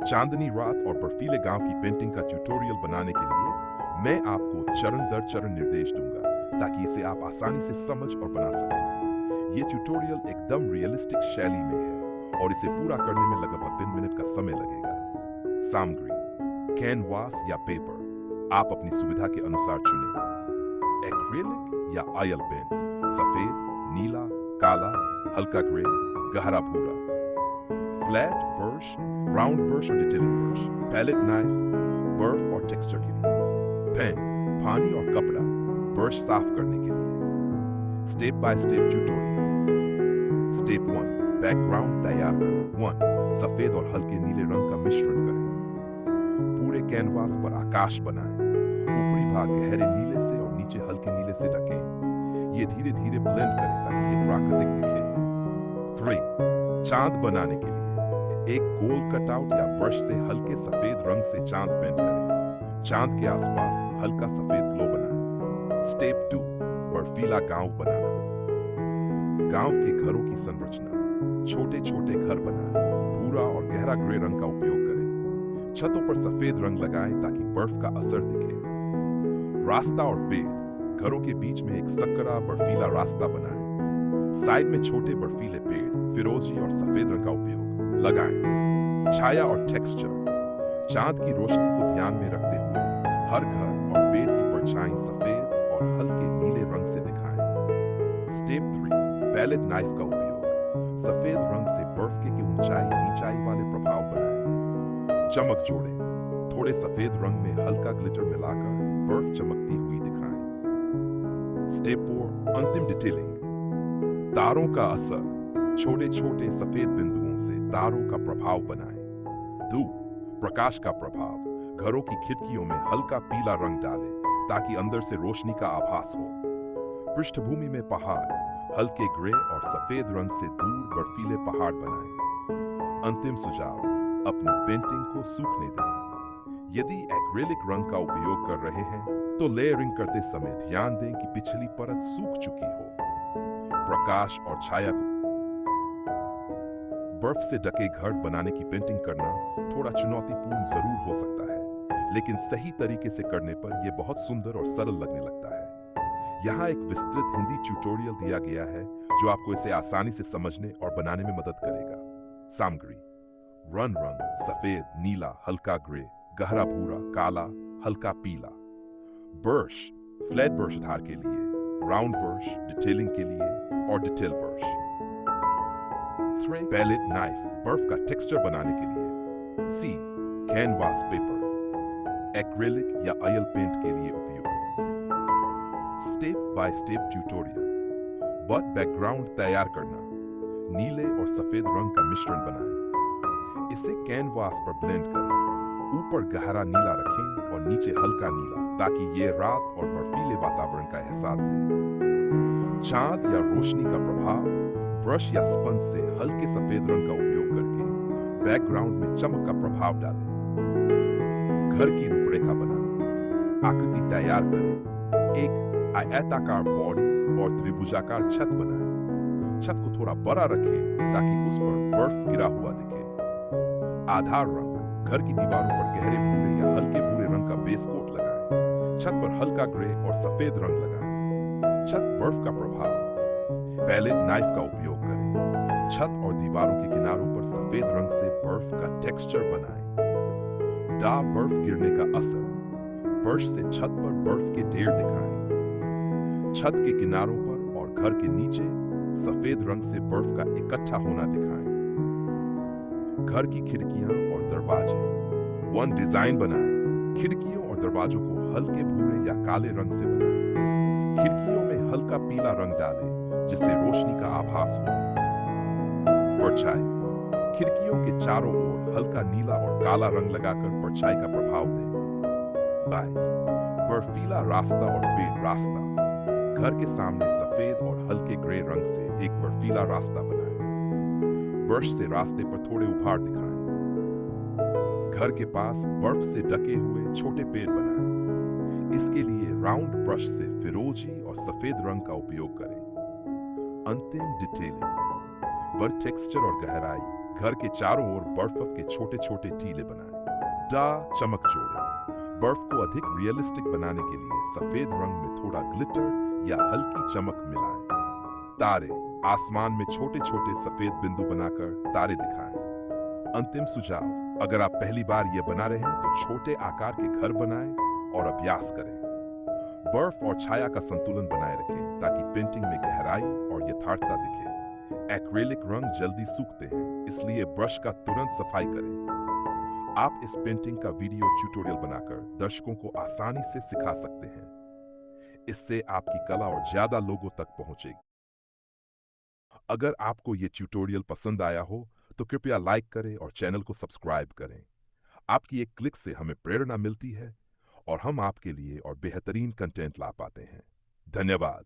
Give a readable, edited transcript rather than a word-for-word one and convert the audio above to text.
चांदनी रात और बर्फीले गांव की पेंटिंग का ट्यूटोरियल बनाने के लिए मैं आपको चरण दर चरण निर्देश दूंगा ताकि इसे आप आसानी से समझ और बना सकें। ये ट्यूटोरियल एकदम रियलिस्टिक शैली में है और इसे पूरा करने में लगभग 3 मिनट का समय लगेगा। सामग्री: कैनवास या पेपर, आप अपनी सुविधा के अनुसार चुनें। एक्रिलिक या ऑयल पेंट्स, सफेद, नीला, काला, हल्का ग्रे, गहरा भूरा। फ्लैट ब्रश, राउंड ब्रश और डिटेलिंग ब्रश। पैलेट नाइफ, बर्फ और टेक्सचर के लिए। पेन, पानी और कपड़ा, ब्रश साफ करने के लिए। Step by step tutorial. Step 1, background तैयार करना। 1, सफेद और हल्के नीले रंग का मिश्रण करें। पूरे कैनवास पर आकाश बनाएं। ऊपरी भाग गहरे नीले से और नीचे हल्के नीले से ढकें। ये धीरे धीरे ब्लेंड करें ताकि ये प्राकृतिक दिखे। 3, चांद बनाने के लिए एक गोल कटआउट या ब्रश से हल्के सफेद रंग से चांद पेंट करें। चांद के आसपास हल्का सफेद ग्लो बनाएं। स्टेप 2, बर्फीला गांव बनाना। गांव के घरों की संरचना: छोटे छोटे घर बनाएं। भूरा और गहरा ग्रे रंग का उपयोग करें। छतों पर सफेद रंग लगाएं ताकि बर्फ का असर दिखे। रास्ता और पेड़: घरों के बीच में एक सकरा बर्फीला रास्ता बनाएं। साइड में छोटे बर्फीले पेड़ फिरोजी और सफेद रंग का उपयोग लगाएं। छाया और टेक्सचर: चांद की रोशनी को ध्यान में रखते हुए हर घर और पेड़ की परछाई सफेद और हल्के नीले रंग से दिखाएं। स्टेप 3, पैलेट नाइफ का उपयोग। सफेद रंग से बर्फ के ऊंचाई नीचाई वाले प्रभाव बनाएं। चमक जोड़ें: थोड़े सफेद रंग में हल्का ग्लिटर मिलाकर बर्फ चमकती हुई दिखाएं। स्टेप 4, अंतिम डिटेलिंग। तारों का असर: छोटे छोटे सफेद बिंदुओं से तारों का प्रभाव बनाएं। धूप, प्रकाश का प्रभाव: घरों की खिड़कियों में हल्का पीला रंग डालें ताकि अंदर से रोशनी का आभास हो। पृष्ठभूमि में पहाड़, हल्के ग्रे और सफेद रंग से दूर बर्फीले पहाड़ बनाएं। अंतिम सुझाव: अपनी पेंटिंग को सूखने दें। यदि एक्रिलिक रंग का उपयोग कर रहे हैं तो लेयरिंग करते समय ध्यान दें कि पिछली परत सूख चुकी हो। प्रकाश और छाया को बर्फ से ढके घर बनाने की पेंटिंग करना थोड़ा चुनौतीपूर्ण जरूर हो सकता है, लेकिन सही तरीके से करने पर यह बहुत सुंदर और सरल लगने लगता है। यहाँ एक विस्तृत हिंदी ट्यूटोरियल दिया गया है जो आपको इसे आसानी से समझने और बनाने में मदद करेगा। सामग्री: रंग, सफेद, नीला, हल्का ग्रे, गहरा भूरा, काला, हल्का पीला। ब्रश: फ्लैट ब्रश धार के लिए, राउंड ब्रश डिटेलिंग के लिए और डिटेल ब्रश। पैलेट नाइफ, बर्फ का टेक्सचर बनाने के लिए। सी, कैनवास पेपर, एक्रिलिक या ऑयल पेंट के लिए उपयोग। Step by step tutorial. But background तैयार करना: नीले और सफेद रंग का मिश्रण बनाएं। इसे कैनवास पर ब्लेंड करें। ऊपर गहरा नीला रखें और नीचे हल्का नीला ताकि ये रात और बर्फीले वातावरण का एहसास दे। चांद या रोशनी का प्रभाव: ब्रश या स्पंज से हल्के सफेद रंग का उपयोग करके बैकग्राउंड में चमक का प्रभाव डालें। घर की रूपरेखा बनाना: आकृति तैयार करें। एक आयताकार बॉडी और त्रिभुजाकार छत बनाएं। छत को थोड़ा बड़ा रखें ताकि उस पर बर्फ गिरा हुआ दिखे। आधार रंग: घर की दीवारों पर गहरे भूरे या हल्के भूरे रंग का बेस कोट लगाएं। छत पर हल्का ग्रे और सफेद रंग लगाएं। छत बर्फ का प्रभाव: पैलेट नाइफ का उपयोग करें। छत और दीवारों के किनारों पर सफेद रंग से बर्फ का टेक्सचर बनाएं। बर्फ गिरने का असर: ब्रश से छत पर बर्फ के ढेर दिखाएं। छत के किनारों पर और घर के नीचे सफेद रंग से बर्फ का इकट्ठा होना दिखाएं। घर की खिड़कियां और दरवाजे। 1, डिजाइन बनाएं। खिड़कियों और दरवाजों को हल्के भूरे या काले रंग से बनाएं। खिड़कियों में हल्का पीला रंग डालें जिससे रोशनी का आभास हो। परछाई: खिड़कियों के चारों ओर हल्का नीला और काला रंग लगाकर परछाई का प्रभाव दें। बाइक: बर्फीला रास्ता और पेड़ रास्ता। घर के सामने सफेद और हल्के ग्रे रंग से एक बर्फीला रास्ता बनाएं। ब्रश से रास्ते पर थोड़े उभार दिखाएं। घर के पास बर्फ से ढके हुए छोटे पेड़ बनाएं। इसके लिए राउंड ब्रश से फिरोजी और सफेद रंग का उपयोग करें। अंतिम डिटेलिंग: बर्फ टेक्सचर और गहराई, घर के चारों ओर बर्फ के छोटे छोटे टीले बनाएं। डा चमक जोड़ें। बर्फ को अधिक रियलिस्टिक बनाने के लिए सफेद रंग में थोड़ा ग्लिटर या हल्की चमक मिलाएं। तारे, आसमान में छोटे छोटे सफेद बिंदु बनाकर तारे दिखाएं। अंतिम सुझाव, अगर आप पहली बार यह बना रहे हैं तो छोटे आकार के घर बनाएं और अभ्यास करें। बर्फ और छाया का संतुलन बनाए रखें ताकि पेंटिंग में गहराई और यथार्थता दिखे। एक्रेलिक रंग जल्दी सूखते हैं, इसलिए ब्रश का तुरंत सफाई करें। आप इस पेंटिंग का वीडियो ट्यूटोरियल बनाकर दर्शकों को आसानी से सिखा सकते हैं। इससे आपकी कला और ज्यादा लोगों तक पहुंचेगी। अगर आपको ये ट्यूटोरियल पसंद आया हो तो कृपया लाइक करें और चैनल को सब्सक्राइब करें। आपकी एक क्लिक से हमें प्रेरणा मिलती है और हम आपके लिए और बेहतरीन कंटेंट ला पाते हैं। धन्यवाद।